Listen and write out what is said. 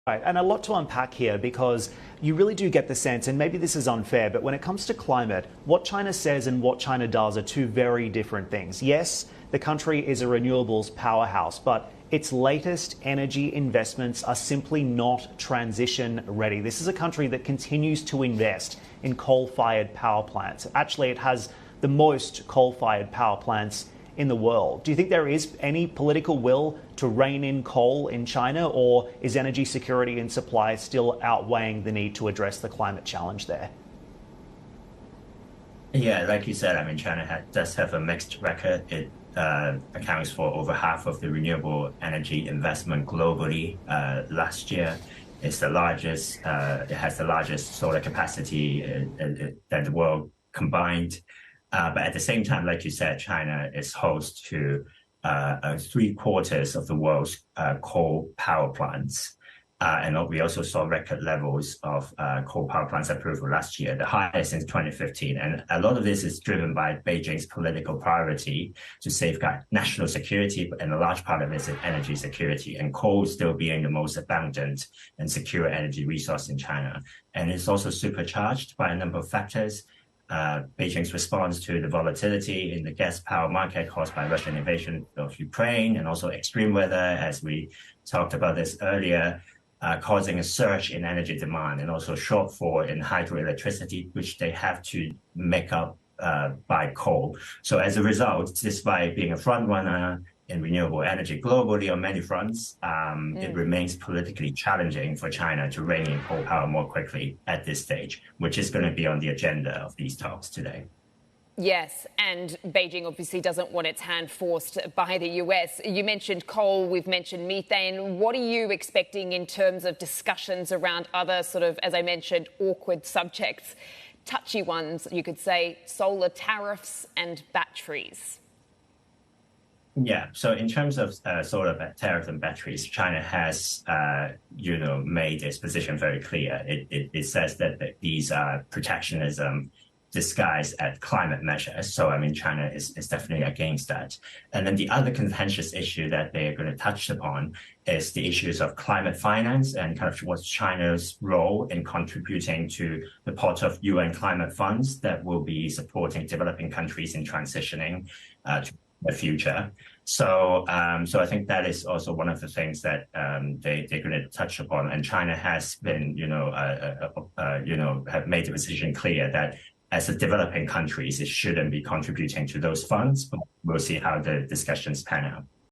Right, and a lot to unpack here because you really do get the sense, and maybe this is unfair, but when it comes to climate, what China says and what China does are two very different things. Yes, the country is a renewables powerhouse, but its latest energy investments are simply not transition ready. This is a country that continues to invest in coal-fired power plants. Actually, it has the most coal-fired power plants in the world. Do you think there is any political will to rein in coal in China, or is energy security and supply still outweighing the need to address the climate challenge there? Yeah, like you said, I mean, China does have a mixed record. It accounts for over half of the renewable energy investment globally. Last year, it's the largest. It has the largest solar capacity that the world combined. But at the same time, like you said, China is host to 3/4 of the world's coal power plants. And we also saw record levels of coal power plants approval last year, the highest since 2015. And a lot of this is driven by Beijing's political priority to safeguard national security, and a large part of it is energy security, and coal still being the most abundant and secure energy resource in China. And it's also supercharged by a number of factors. Beijing's response to the volatility in the gas power market caused by Russian invasion of Ukraine, and also extreme weather, as we talked about this earlier, causing a surge in energy demand and also shortfall in hydroelectricity, which they have to make up by coal. So as a result, despite being a front runner in renewable energy globally on many fronts, it remains politically challenging for China to rein in coal power more quickly at this stage, which is going to be on the agenda of these talks today. Yes, and Beijing obviously doesn't want its hand forced by the US. You mentioned coal, we've mentioned methane. What are you expecting in terms of discussions around other sort of, as I mentioned, awkward subjects, touchy ones, you could say, solar tariffs and batteries? Yeah, so in terms of solar tariff and batteries, China has, made its position very clear. It says that these are protectionism disguised as climate measures. So, I mean, China is definitely against that. And then the other contentious issue that they're going to touch upon is the issues of climate finance and kind of what's China's role in contributing to the pot of UN climate funds that will be supporting developing countries in transitioning to the future. So I think that is also one of the things that they're going to touch upon. And China has been, have made the decision clear that as a developing countries, it shouldn't be contributing to those funds. But we'll see how the discussions pan out.